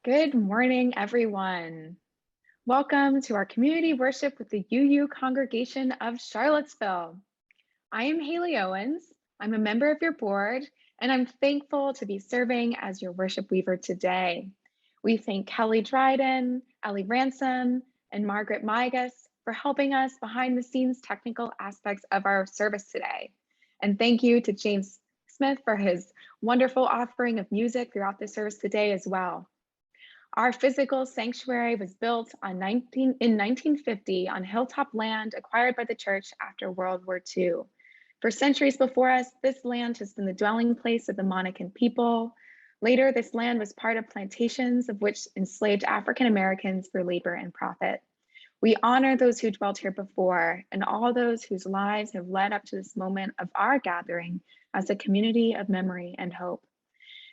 Good morning, everyone. Welcome to our community worship with the UU Congregation of Charlottesville. I am Haley Owens. I'm a member of your board, and I'm thankful to be serving as your worship weaver today. We thank Kelly Dryden, Ellie Ransom, and Margaret Migas for helping us behind the scenes technical aspects of our service today. And thank you to James Smith for his wonderful offering of music throughout the service today as well. Our physical sanctuary was built in 1950 on hilltop land acquired by the church after World War II. For centuries before us, this land has been the dwelling place of the Monacan people. Later, this land was part of plantations of which enslaved African Americans for labor and profit. We honor those who dwelt here before and all those whose lives have led up to this moment of our gathering as a community of memory and hope.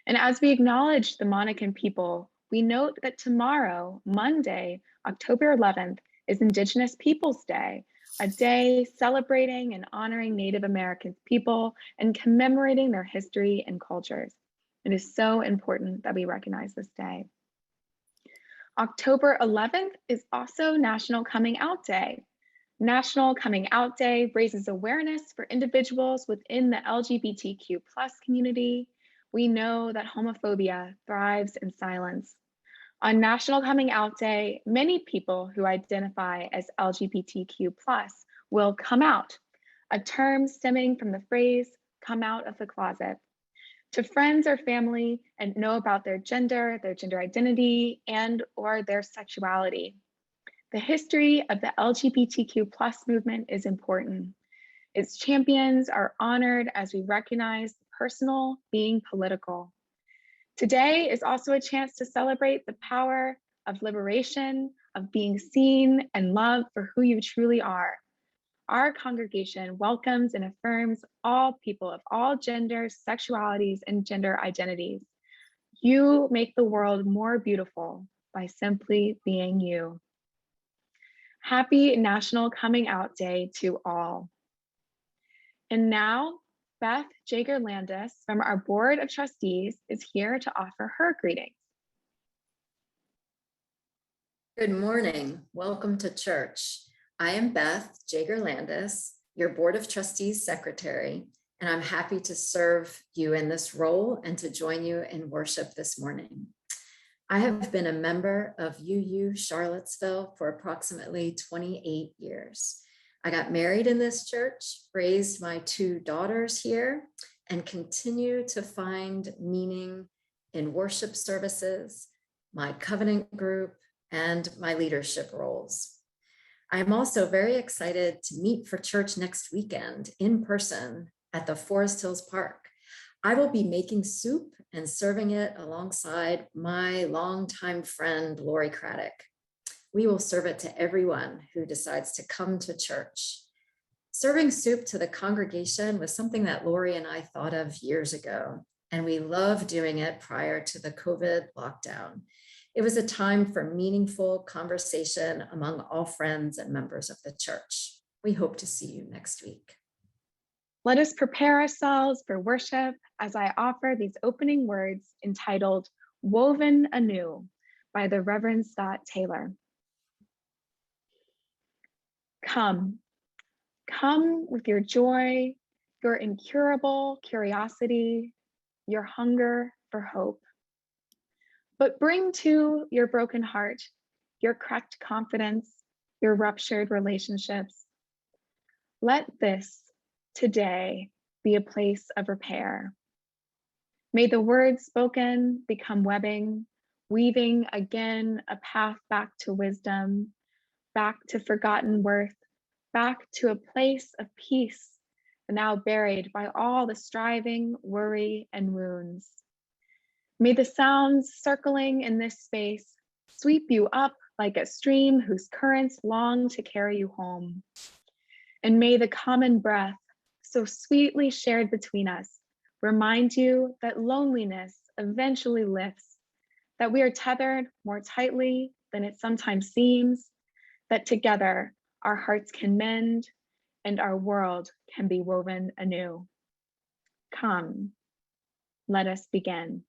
And as we acknowledge the Monacan people, we note that tomorrow, Monday, October 11th, is Indigenous Peoples Day, a day celebrating and honoring Native American people and commemorating their history and cultures. It is so important that we recognize this day. October 11th is also National Coming Out Day. National Coming Out Day raises awareness for individuals within the LGBTQ+ community. We know that homophobia thrives in silence. On National Coming Out Day, many people who identify as LGBTQ+ will come out, a term stemming from the phrase, come out of the closet, to friends or family and know about their gender identity, and or their sexuality. The history of the LGBTQ+ movement is important. Its champions are honored as we recognize the personal being political. Today is also a chance to celebrate the power of liberation, of being seen and loved for who you truly are. Our congregation welcomes and affirms all people of all genders, sexualities, and gender identities. You make the world more beautiful by simply being you. Happy National Coming Out Day to all. And now, Beth Jager-Landis from our Board of Trustees is here to offer her greetings. Good morning. Welcome to church. I am Beth Jager-Landis, your Board of Trustees Secretary, and I'm happy to serve you in this role and to join you in worship this morning. I have been a member of UU Charlottesville for approximately 28 years. I got married in this church, raised my 2 daughters here, and continue to find meaning in worship services, my covenant group, and my leadership roles. I am also very excited to meet for church next weekend in person at the Forest Hills Park. I will be making soup and serving it alongside my longtime friend, Lori Craddock. We will serve it to everyone who decides to come to church. Serving soup to the congregation was something that Lori and I thought of years ago, and we loved doing it prior to the COVID lockdown. It was a time for meaningful conversation among all friends and members of the church. We hope to see you next week. Let us prepare ourselves for worship as I offer these opening words entitled Woven Anew by the Reverend Scott Taylor. Come with your joy, your incurable curiosity, your hunger for hope. But bring to your broken heart, your cracked confidence, your ruptured relationships. Let this today be a place of repair. May the words spoken become webbing, weaving again a path back to wisdom, back to forgotten worth, back to a place of peace, now buried by all the striving, worry, and wounds. May the sounds circling in this space sweep you up like a stream whose currents long to carry you home. And may the common breath, so sweetly shared between us, remind you that loneliness eventually lifts, that we are tethered more tightly than it sometimes seems, that together our hearts can mend and our world can be woven anew. Come, let us begin.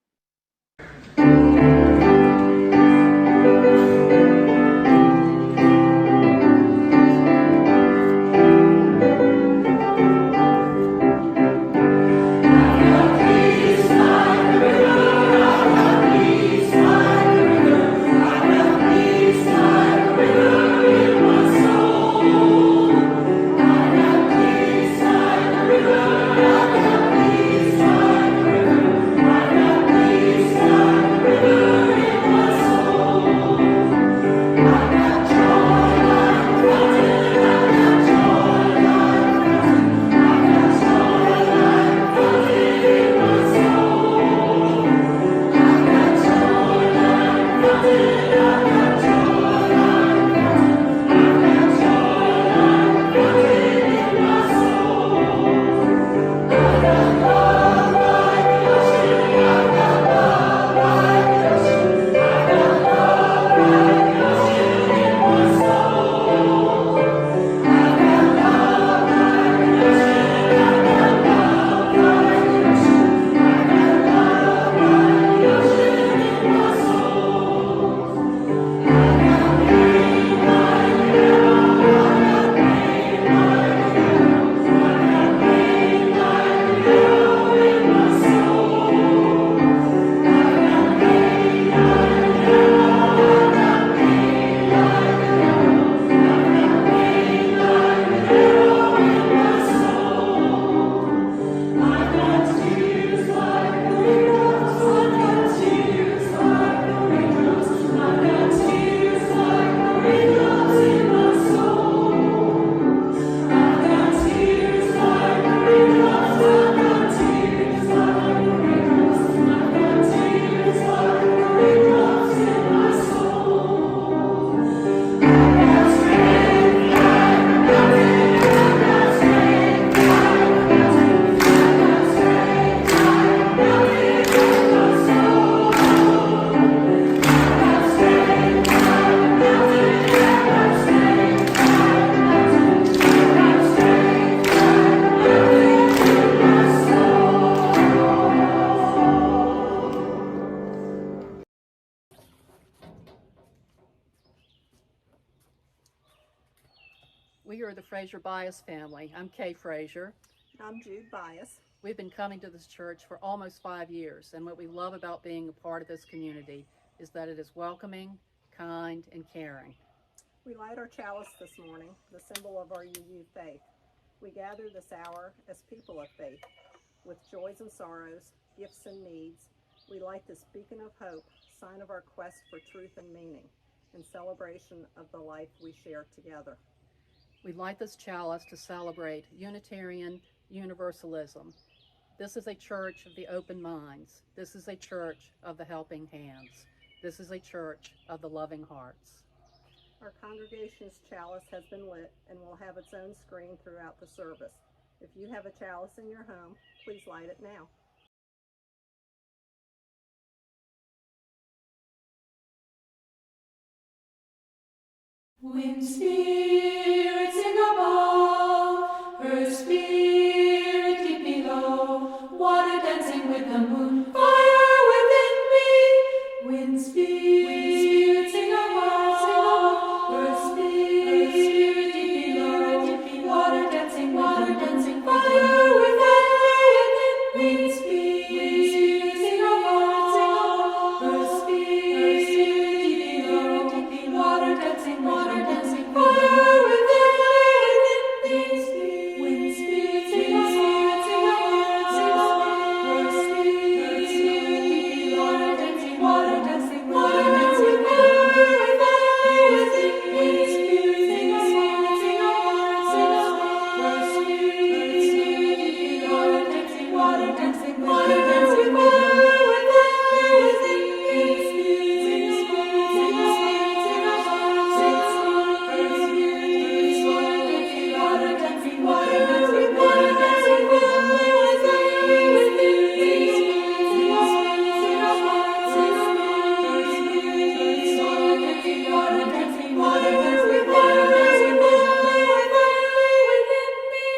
We are the Fraser Bias family. I'm Kay Fraser. I'm Jude Bias. We've been coming to this church for almost 5 years, and what we love about being a part of this community is that it is welcoming, kind, and caring. We light our chalice this morning, the symbol of our UU faith. We gather this hour as people of faith, with joys and sorrows, gifts and needs. We light this beacon of hope, sign of our quest for truth and meaning, in celebration of the life we share together. We light this chalice to celebrate Unitarian Universalism. This is a church of the open minds. This is a church of the helping hands. This is a church of the loving hearts. Our congregation's chalice has been lit and will have its own screen throughout the service. If you have a chalice in your home, please light it now. Wind spirits sing above, earth spirit deep below, water dancing with the moon, fire within me. Wind spirit sing above, earth spirit deep below, water dancing, fire within me. Wind spirit sing above, earth spirit deep below, water dancing, fire within me. Wind spirit sing above, earth spirit deep below, water dancing, fire within me. Wind spirit sing above, earth spirit deep below, water dancing, fire within me.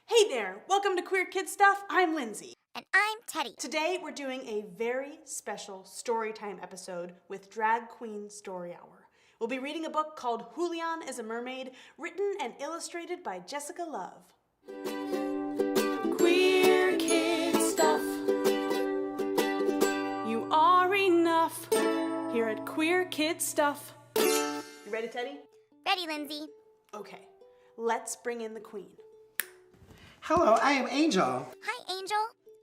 Hey there, welcome to Queer Kid Stuff. I'm Lindsay. And I'm Teddy. Today we're doing a very special storytime episode with Drag Queen Story Hour. We'll be reading a book called Julian is a Mermaid, written and illustrated by Jessica Love. Queer Kid Stuff. You are enough here at Queer Kid Stuff. You ready, Teddy? Ready, Lindsay? Okay, let's bring in the queen. Hello, I am Angel. Hi, Angel.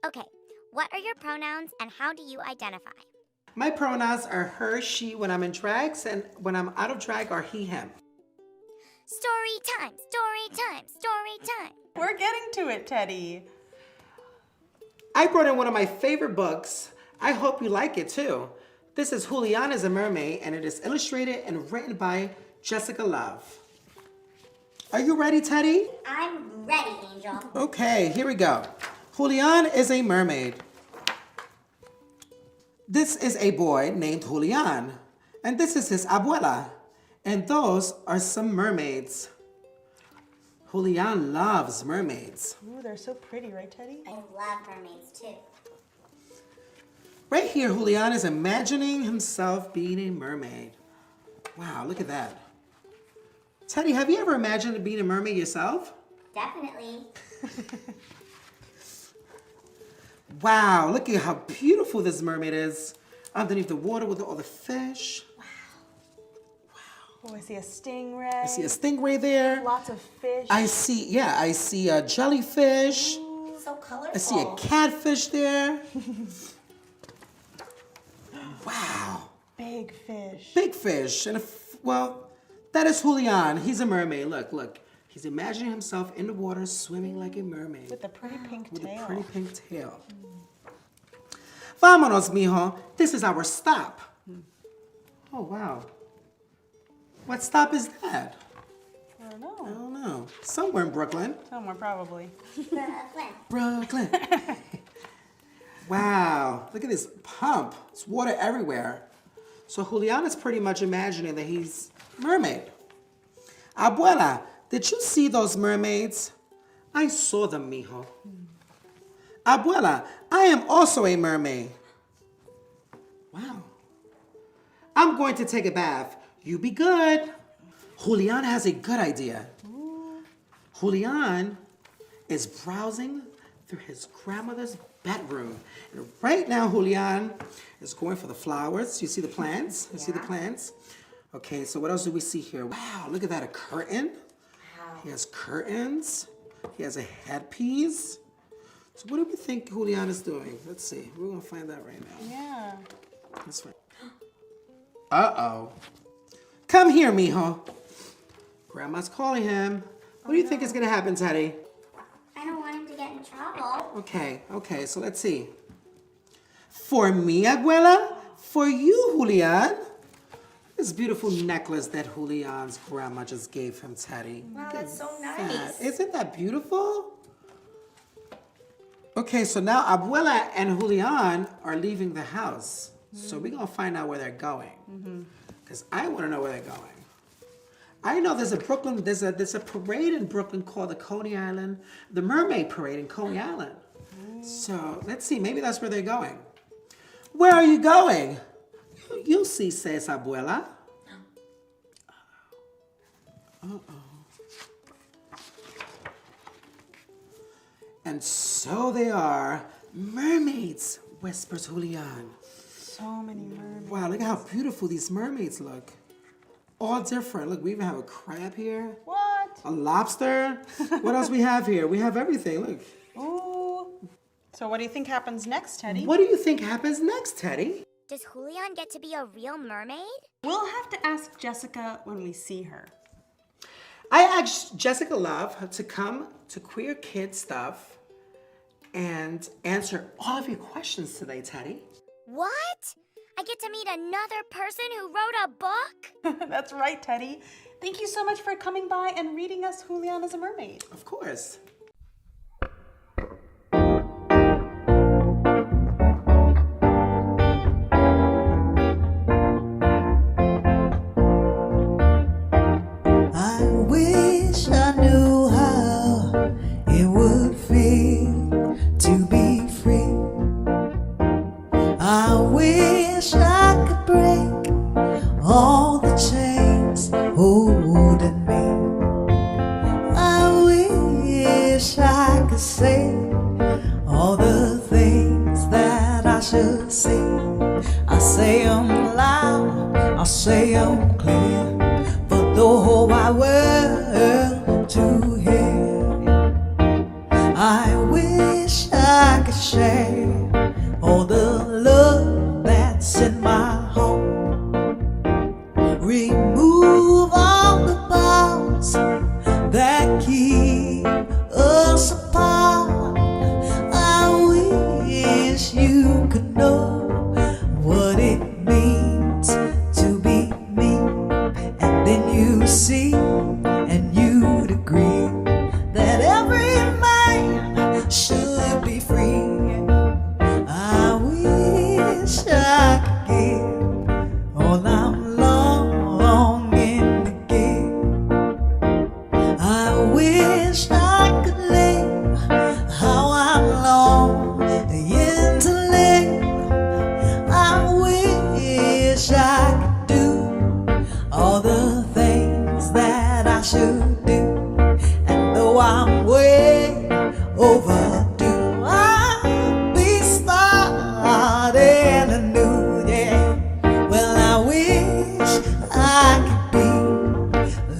Okay, what are your pronouns and how do you identify? My pronouns are her, she when I'm in drags, and when I'm out of drag are he, him. Story time, story time, story time. We're getting to it, Teddy. I brought in one of my favorite books. I hope you like it too. This is Julian is a Mermaid, and it is illustrated and written by Jessica Love. Are you ready, Teddy? I'm ready, Angel. Okay, here we go. Julian is a mermaid. This is a boy named Julian, and this is his abuela, and those are some mermaids. Julian loves mermaids. Ooh, they're so pretty, right, Teddy? I love mermaids too. Right here, Julian is imagining himself being a mermaid. Wow, look at that. Teddy, have you ever imagined being a mermaid yourself? Definitely. Wow, look at how beautiful this mermaid is underneath the water with all the fish. Oh, I see a stingray. I see a stingray there. Lots of fish. I see a jellyfish. So colorful. I see a catfish there. Wow. Big fish. Big fish. And well, that is Julian. He's a mermaid. Look. He's imagining himself in the water swimming like a mermaid. With a pretty pink With tail. a pretty pink tail. Vámonos, mijo. This is our stop. Oh, wow. What stop is that? I don't know. I don't know. Somewhere in Brooklyn. Somewhere, probably. Brooklyn. Wow. Look at this pump. It's water everywhere. So Julian is pretty much imagining that he's a mermaid. Abuela, did you see those mermaids? I saw them, mijo. Abuela, I am also a mermaid. Wow. I'm going to take a bath. You be good. Julian has a good idea. Julian is browsing through his grandmother's bedroom. And right now, Julian is going for the flowers. You see the plants? You see the plants? Okay, so what else do we see here? Wow, look at that, a curtain. Wow. He has curtains. He has a headpiece. So what do we think Julian is doing? Let's see. We're going to find that right now. Yeah. That's right. Uh-oh. Come here, mijo. Grandma's calling him. What do you think is going to happen, Teddy? I don't want him to get in trouble. Okay, so let's see. For me, abuela? For you, Julian? This beautiful necklace that Julian's grandma just gave him, Teddy. Wow, that's so nice. Isn't that beautiful? Okay, so now abuela and Julian are leaving the house. So we're going to find out where they're going. Because I want to know where they're going. I know there's a parade in Brooklyn called the Mermaid Parade in Coney Island. So let's see, maybe that's where they're going. Where are you going? You'll see, says abuela. And so they are mermaids, whispers Julian. So many mermaids. Wow, look at how beautiful these mermaids look. All different. Look, we even have a crab here. What? A lobster. What else we have here? We have everything. Look. Ooh. So what do you think happens next, Teddy? What do you think happens next, Teddy? Does Julian get to be a real mermaid? We'll have to ask Jessica when we see her. I asked Jessica Love to come to Queer Kid Stuff and answer all of your questions today, Teddy. What? I get to meet another person who wrote a book? That's right, Teddy. Thank you so much for coming by and reading us Julian as a Mermaid. Of course. I wish I knew how it would feel to be free. I wish I could break all the chains holding me. I wish I could say all the things that I should say. I say them loud, I say them clear, for the whole wide world to hear. I wish I could share all the love that's in my heart. Remove all the bars that keep us apart. I wish you could know what it means to be me. And then you see and you'd agree that every man should be free. I wish I could give all I'm longing to give. I wish I could live how I'm longing to live. I wish I could do all the things that I should do. And though I'm way overdue, I'll be starting anew, yeah. Well, I wish I could be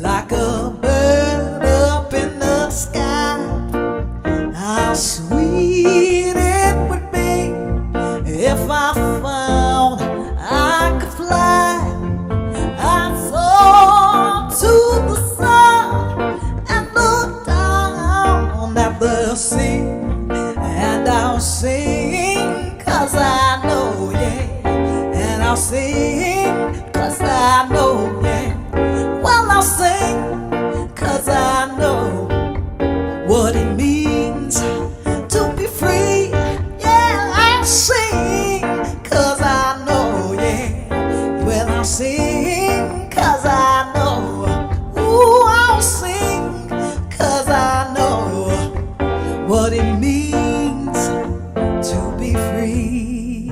like a bird up in the sky. How sweet it would be if I found I could fly. I fall to the sun and look down at the sea, and I'll sing 'cause I know, yeah. And I'll sing 'cause I know, yeah. Well, I'll sing 'cause I know what it means to be free. Yeah, I'll sing 'cause I know, yeah. Well, I'll sing 'cause I know. Ooh, I'll sing 'cause I know what it means to be free.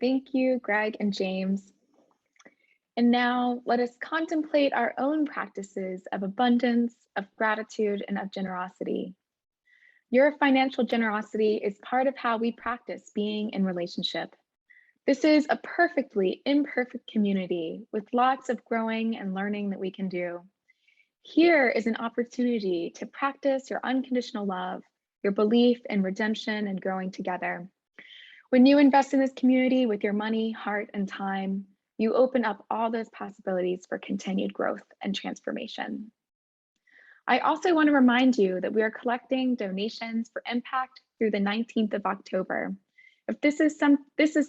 Thank you, Greg and James. And now let us contemplate our own practices of abundance, of gratitude, and of generosity. Your financial generosity is part of how we practice being in relationship. This is a perfectly imperfect community with lots of growing and learning that we can do. Here is an opportunity to practice your unconditional love, your belief in redemption and growing together. When you invest in this community with your money, heart, and time, you open up all those possibilities for continued growth and transformation. I also want to remind you that we are collecting donations for impact through the 19th of October. If this is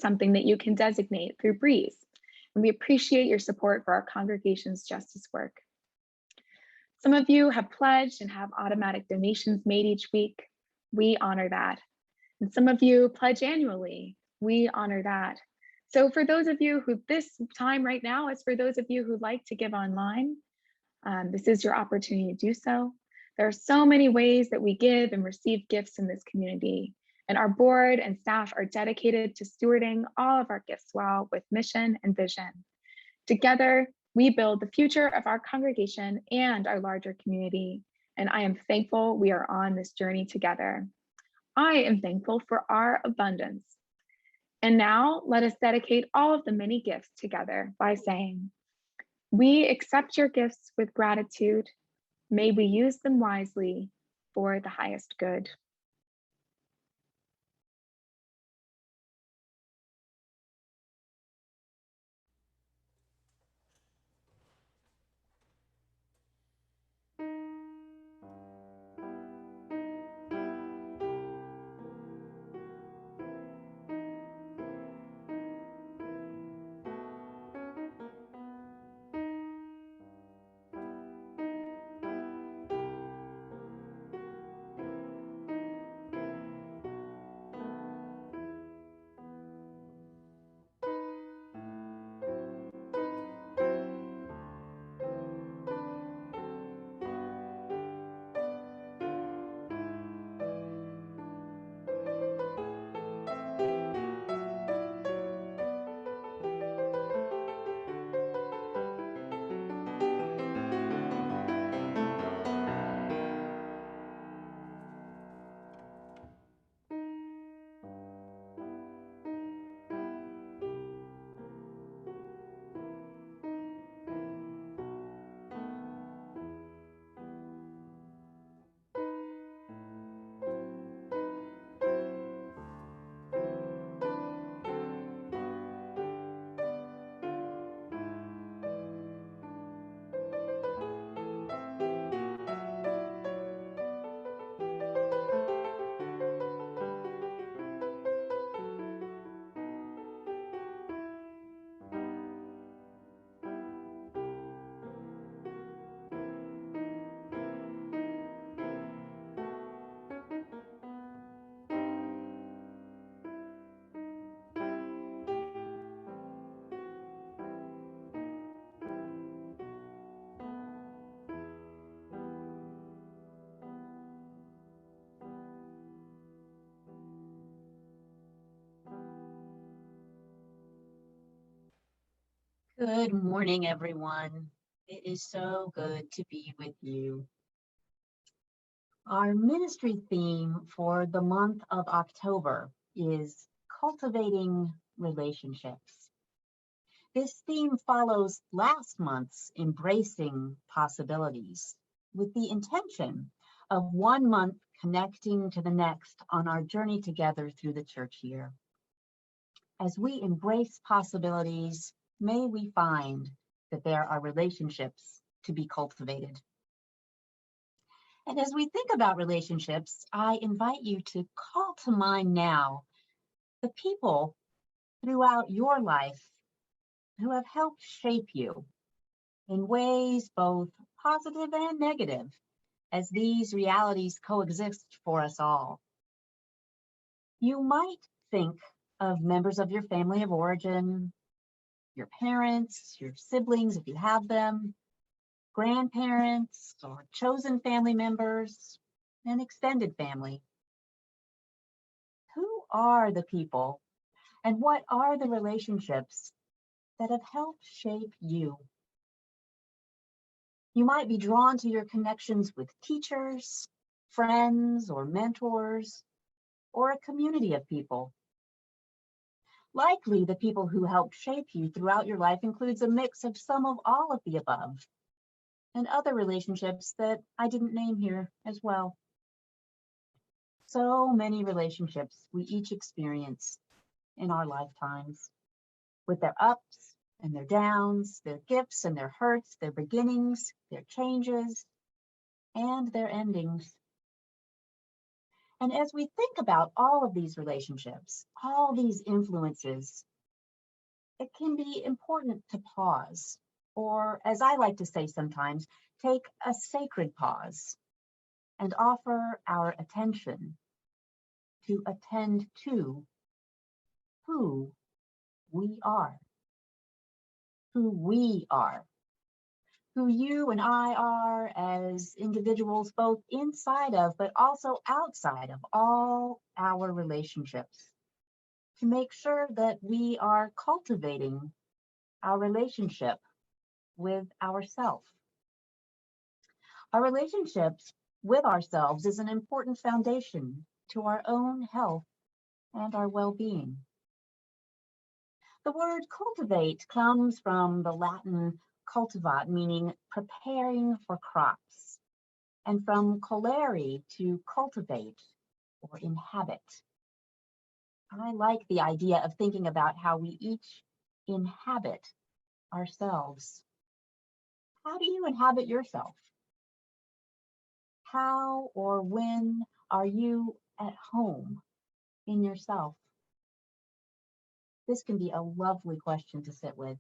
something that you can designate through Breeze, and we appreciate your support for our congregation's justice work. Some of you have pledged and have automatic donations made each week. We honor that. And some of you pledge annually. We honor that. So for those of you who this time right now is for those of you who like to give online, this is your opportunity to do so. There are so many ways that we give and receive gifts in this community, and our board and staff are dedicated to stewarding all of our gifts well with mission and vision. Together, we build the future of our congregation and our larger community, and I am thankful we are on this journey together. I am thankful for our abundance. And now let us dedicate all of the many gifts together by saying, we accept your gifts with gratitude. May we use them wisely for the highest good. Good morning, everyone. It is so good to be with you. Our ministry theme for the month of October is Cultivating Relationships. This theme follows last month's Embracing Possibilities with the intention of 1 month connecting to the next on our journey together through the church year. As we embrace possibilities, may we find that there are relationships to be cultivated. And as we think about relationships, I invite you to call to mind now the people throughout your life who have helped shape you in ways both positive and negative as these realities coexist for us all. You might think of members of your family of origin, your parents, your siblings, if you have them, grandparents or chosen family members, and extended family. Who are the people And what are the relationships that have helped shape you? You might be drawn to your connections with teachers, friends, or mentors, or a community of people. Likely, the people who helped shape you throughout your life includes a mix of some of all of the above, and other relationships that I didn't name here as well. So many relationships we each experience in our lifetimes, with their ups and their downs, their gifts and their hurts, their beginnings, their changes, and their endings. And as we think about all of these relationships, all these influences, it can be important to pause, or as I like to say sometimes, take a sacred pause and offer our attention to attend to who we are, who we are, who you and I are as individuals, both inside of, but also outside of all our relationships, to make sure that we are cultivating our relationship with ourselves. Our relationships with ourselves is an important foundation to our own health and our well-being. The word cultivate comes from the Latin cultivat, meaning preparing for crops, and from colere, to cultivate or inhabit. I like the idea of thinking about how we each inhabit ourselves. How do you inhabit yourself? How or when are you at home in yourself? This can be a lovely question to sit with.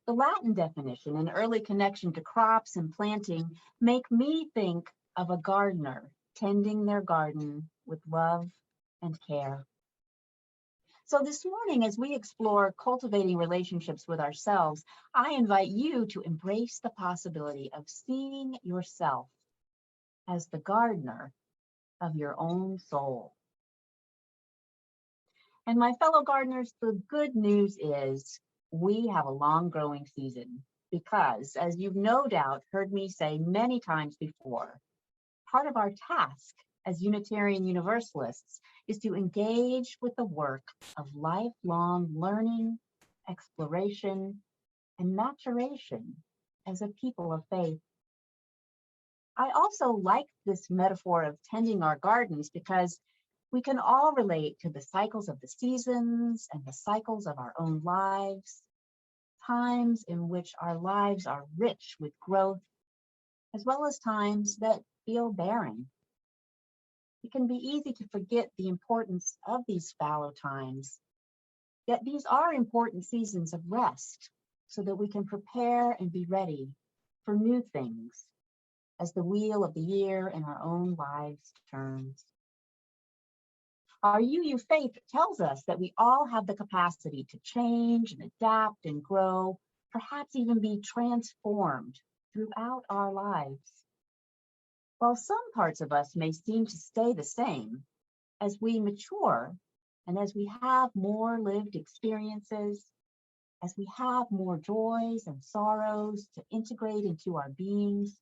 The Latin definition and early connection to crops and planting make me think of a gardener tending their garden with love and care. So this morning, as we explore cultivating relationships with ourselves, I invite you to embrace the possibility of seeing yourself as the gardener of your own soul. And my fellow gardeners, the good news is we have a long growing season because, as you've no doubt heard me say many times before, part of our task as Unitarian Universalists is to engage with the work of lifelong learning, exploration, and maturation as a people of faith. I also like this metaphor of tending our gardens because we can all relate to the cycles of the seasons and the cycles of our own lives, times in which our lives are rich with growth, as well as times that feel barren. It can be easy to forget the importance of these fallow times, yet these are important seasons of rest so that we can prepare and be ready for new things as the wheel of the year in our own lives turns. Our UU faith tells us that we all have the capacity to change and adapt and grow, perhaps even be transformed throughout our lives. While some parts of us may seem to stay the same, as we mature and as we have more lived experiences, as we have more joys and sorrows to integrate into our beings,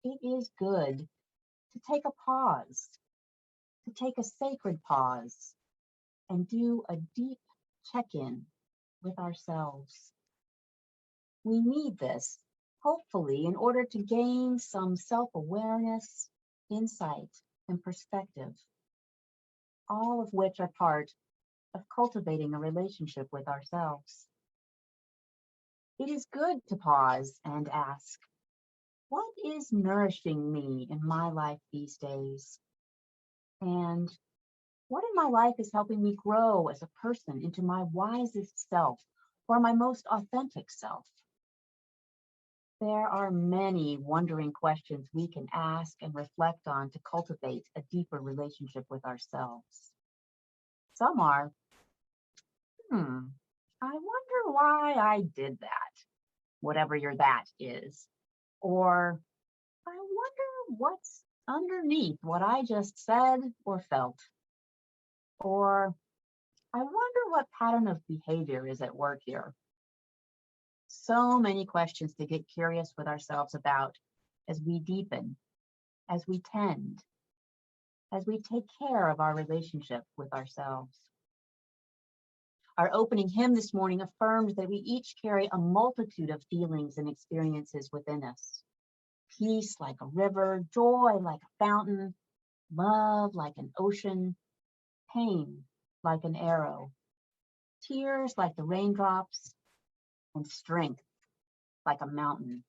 it is good to take a pause, to take a sacred pause and do a deep check-in with ourselves. We need this, hopefully, in order to gain some self-awareness, insight, and perspective, all of which are part of cultivating a relationship with ourselves. It is good to pause and ask, what is nourishing me in my life these days? And what in my life is helping me grow as a person into my wisest self or my most authentic self? There are many wondering questions we can ask and reflect on to cultivate a deeper relationship with ourselves. Some are, I wonder why I did that, whatever your that is. Or, I wonder what's underneath what I just said or felt. Or, I wonder what pattern of behavior is at work here. So many questions to get curious with ourselves about as we deepen, as we tend, as we take care of our relationship with ourselves. Our opening hymn this morning affirmed that we each carry a multitude of feelings and experiences within us. Peace like a river, joy like a fountain, love like an ocean, pain like an arrow, tears like the raindrops, and strength like a mountain.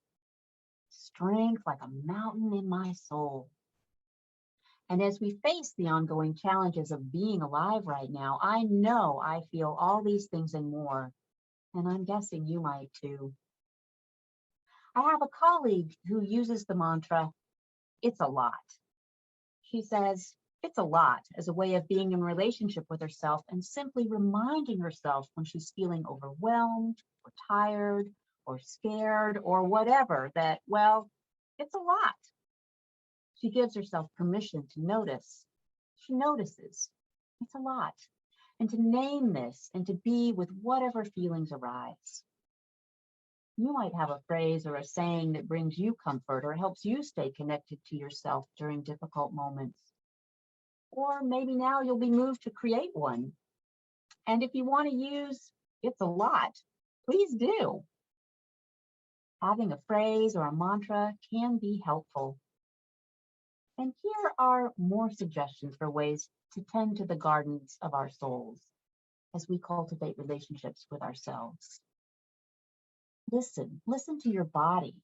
Strength like a mountain in my soul. And as we face the ongoing challenges of being alive right now, I know I feel all these things and more, and I'm guessing you might too. I have a colleague who uses the mantra, "It's a lot." She says, "It's a lot" as a way of being in relationship with herself and simply reminding herself when she's feeling overwhelmed or tired or scared or whatever that, well, it's a lot. She gives herself permission to notice. She notices. It's a lot. And to name this and to be with whatever feelings arise. You might have a phrase or a saying that brings you comfort or helps you stay connected to yourself during difficult moments. Or maybe now you'll be moved to create one. And if you want to use "it's a lot," please do. Having a phrase or a mantra can be helpful. And here are more suggestions for ways to tend to the gardens of our souls as we cultivate relationships with ourselves. Listen to your body,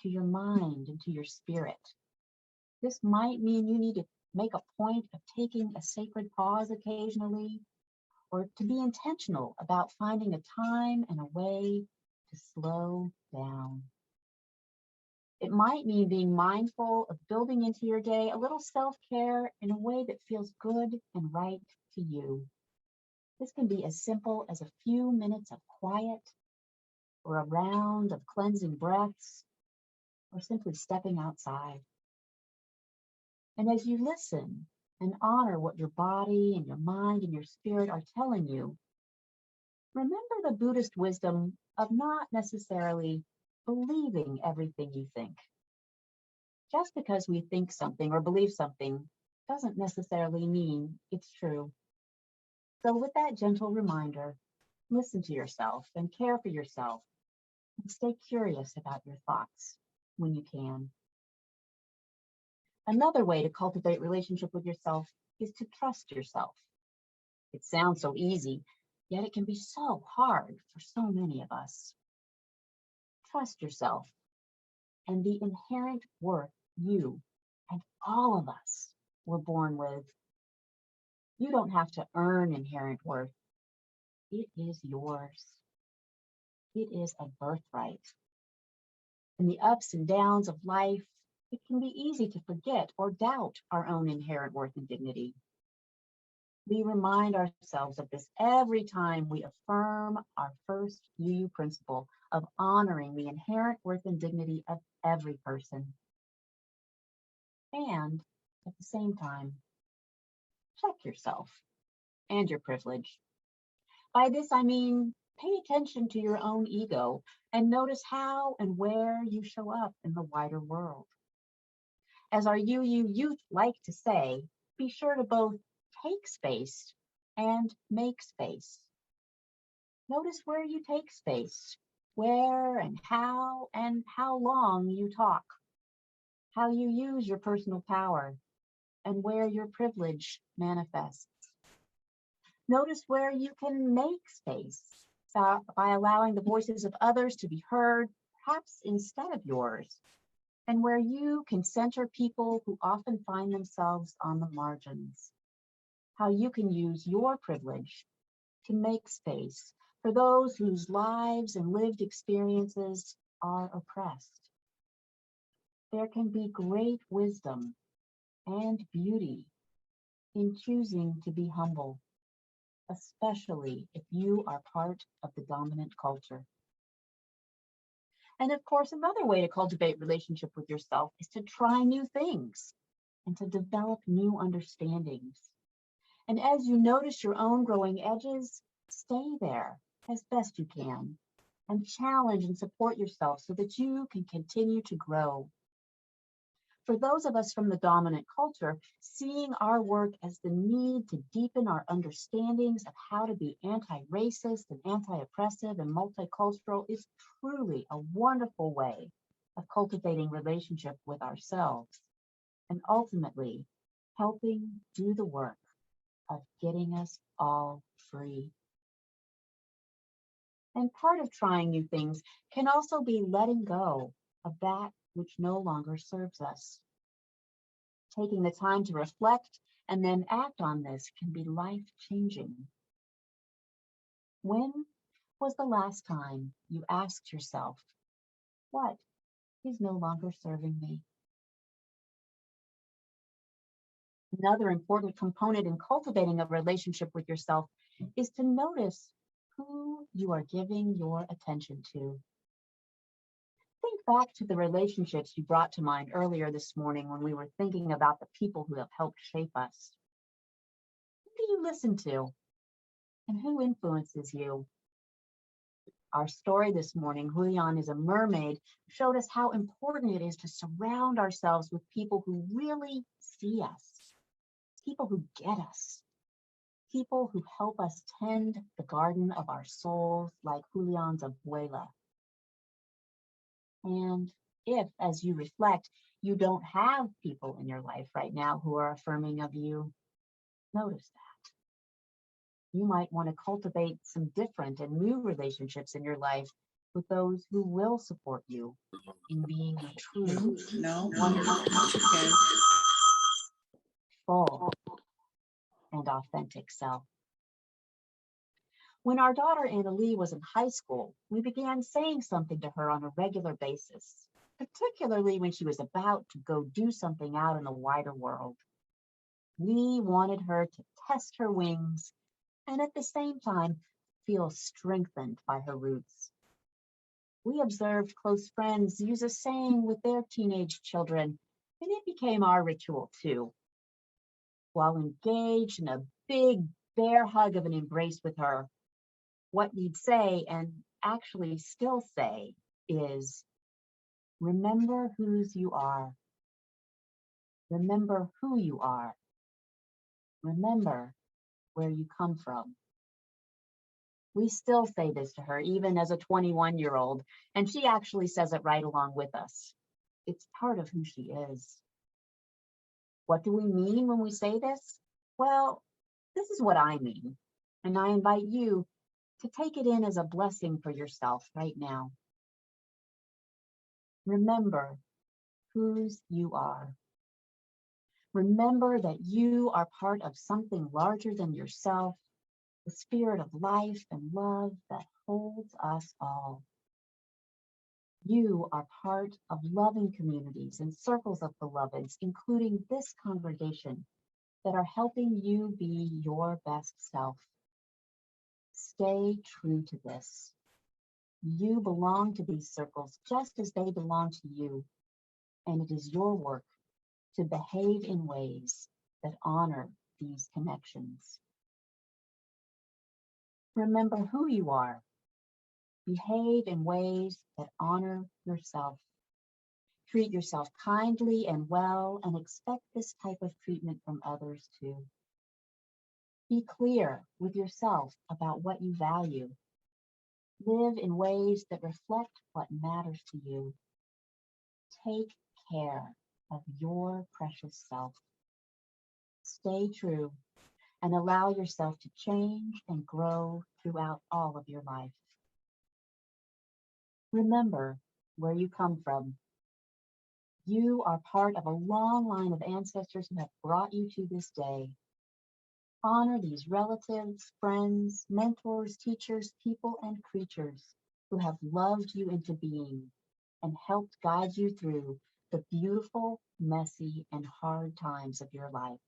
to your mind, and to your spirit. This might mean you need to make a point of taking a sacred pause occasionally, or to be intentional about finding a time and a way to slow down. It might mean being mindful of building into your day a little self-care in a way that feels good and right to you. This can be as simple as a few minutes of quiet, or a round of cleansing breaths, or simply stepping outside. And as you listen and honor what your body and your mind and your spirit are telling you, remember the Buddhist wisdom of not necessarily believing everything you think. Just because we think something or believe something doesn't necessarily mean it's true. So with that gentle reminder, listen to yourself and care for yourself, and stay curious about your thoughts when you can. Another way to cultivate relationship with yourself is to trust yourself. It sounds so easy, yet it can be so hard for so many of us. Trust yourself and the inherent worth you and all of us were born with. You don't have to earn inherent worth. It is yours. It is a birthright. In the ups and downs of life, it can be easy to forget or doubt our own inherent worth and dignity. We remind ourselves of this every time we affirm our first UU principle of honoring the inherent worth and dignity of every person. And at the same time, check yourself and your privilege. By this, I mean, pay attention to your own ego and notice how and where you show up in the wider world. As our UU youth like to say, be sure to both take space and make space. Notice where you take space, where and how long you talk, how you use your personal power, and where your privilege manifests. Notice where you can make space by allowing the voices of others to be heard, perhaps instead of yours, and where you can center people who often find themselves on the margins. How you can use your privilege to make space for those whose lives and lived experiences are oppressed. There can be great wisdom and beauty in choosing to be humble, especially if you are part of the dominant culture. And of course, another way to cultivate relationship with yourself is to try new things and to develop new understandings. And as you notice your own growing edges, stay there as best you can and challenge and support yourself so that you can continue to grow. For those of us from the dominant culture, seeing our work as the need to deepen our understandings of how to be anti-racist and anti-oppressive and multicultural is truly a wonderful way of cultivating relationship with ourselves and ultimately helping do the work of getting us all free. And part of trying new things can also be letting go of that which no longer serves us. Taking the time to reflect and then act on this can be life-changing. When was the last time you asked yourself, what is no longer serving me? Another important component in cultivating a relationship with yourself is to notice who you are giving your attention to. Think back to the relationships you brought to mind earlier this morning when we were thinking about the people who have helped shape us. Who do you listen to? And who influences you? Our story this morning, Julian is a Mermaid, showed us how important it is to surround ourselves with people who really see us, people who get us, people who help us tend the garden of our souls like Julian's abuela. And if, as you reflect, you don't have people in your life right now who are affirming of you, notice that. You might want to cultivate some different and new relationships in your life with those who will support you in being your true, wonderful, full, and authentic self. When our daughter Anew was in high school, we began saying something to her on a regular basis, particularly when she was about to go do something out in the wider world. We wanted her to test her wings and at the same time feel strengthened by her roots. We observed close friends use a saying with their teenage children, and it became our ritual too. While engaged in a big bear hug of an embrace with her, what you'd say and actually still say is, remember whose you are. Remember who you are. Remember where you come from. We still say this to her, even as a 21-year-old, and she actually says it right along with us. It's part of who she is. What do we mean when we say this? Well, this is what I mean, and I invite you to take it in as a blessing for yourself right now. Remember whose you are. Remember that you are part of something larger than yourself, the spirit of life and love that holds us all. You are part of loving communities and circles of beloveds, including this congregation, that are helping you be your best self. Stay true to this. You belong to these circles just as they belong to you, and it is your work to behave in ways that honor these connections. Remember who you are. Behave in ways that honor yourself. Treat yourself kindly and well, and expect this type of treatment from others too. Be clear with yourself about what you value. Live in ways that reflect what matters to you. Take care of your precious self. Stay true and allow yourself to change and grow throughout all of your life. Remember where you come from. You are part of a long line of ancestors who have brought you to this day. Honor these relatives, friends, mentors, teachers, people, and creatures who have loved you into being and helped guide you through the beautiful, messy, and hard times of your life.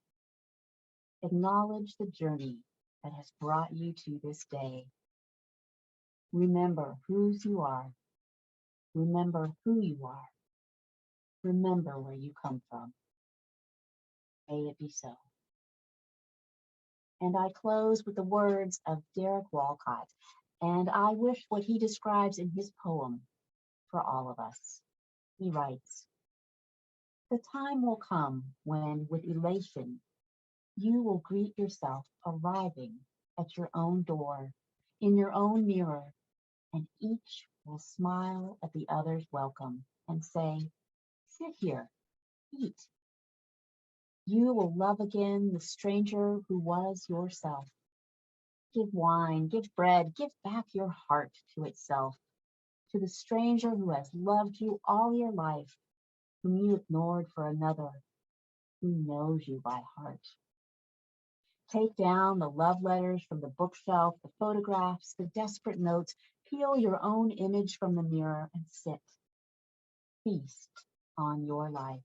Acknowledge the journey that has brought you to this day. Remember whose you are. Remember who you are. Remember where you come from. May it be so. And I close with the words of Derek Walcott, and I wish what he describes in his poem for all of us. He writes, "The time will come when, with elation, you will greet yourself arriving at your own door, in your own mirror, and each will smile at the other's welcome and say, 'Sit here, eat.' You will love again the stranger who was yourself. Give wine, give bread, give back your heart to itself, to the stranger who has loved you all your life, whom you ignored for another, who knows you by heart. Take down the love letters from the bookshelf, the photographs, the desperate notes, peel your own image from the mirror and sit. Feast on your life.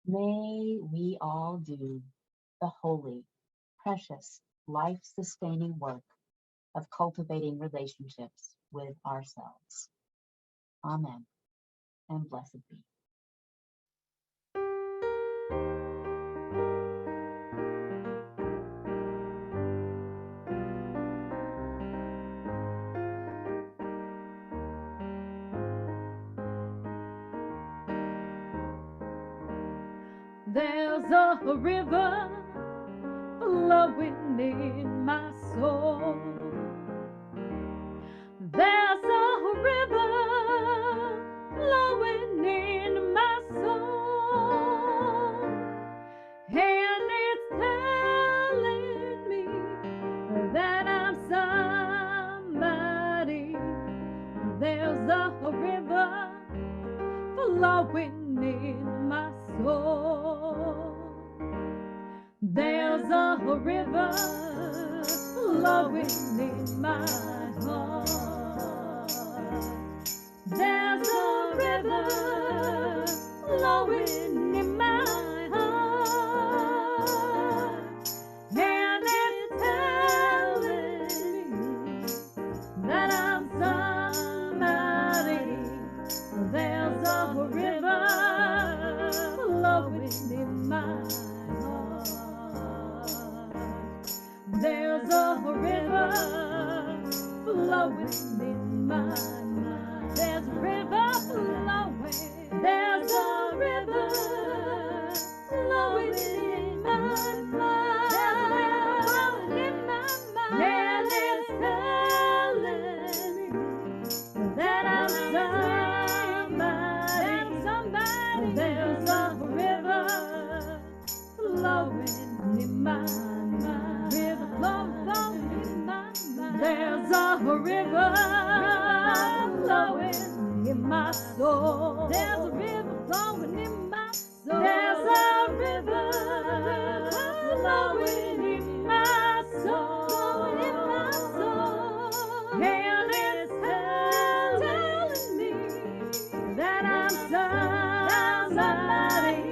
May we all do the holy, precious, life-sustaining work of cultivating relationships with ourselves. Amen, and blessed be. There's a river flowing in my soul. There's a river flowing in my soul, and it's telling me that I'm somebody. There's a river flowing in my soul. There's a river flowing in my heart. There's a river flowing in my heart, and it's telling me that I'm somebody. There's a river flowing in my heart. There's a river flowing in my mind. There's a river flowing. There's a river flowing in my mind. There's a river flowing in my mind. And it's telling me that I'm somebody. There's a river flowing in my mind. River flowing in my mind. There's a river flowing in my soul. There's a river flowing in my soul. There's a river flowing in my soul. Flowing in my soul. And it's telling me that I'm somebody.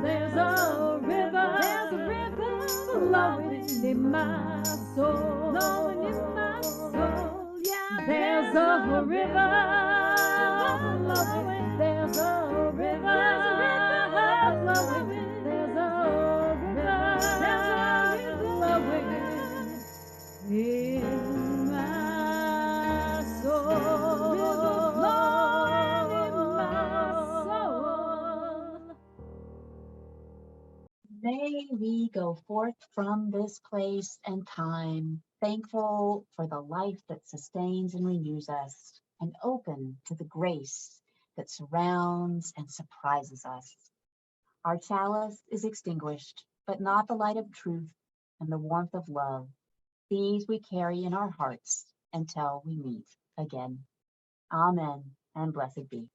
There's a river flowing in my soul. Flowing in my soul, yeah. There's a river flowing. There's a river flowing. There's a river flowing in my soul. River flowing in my soul. May we go forth from this place and time, thankful for the life that sustains and renews us, and open to the grace that surrounds and surprises us. Our chalice is extinguished, but not the light of truth and the warmth of love. These we carry in our hearts until we meet again. Amen, and blessed be.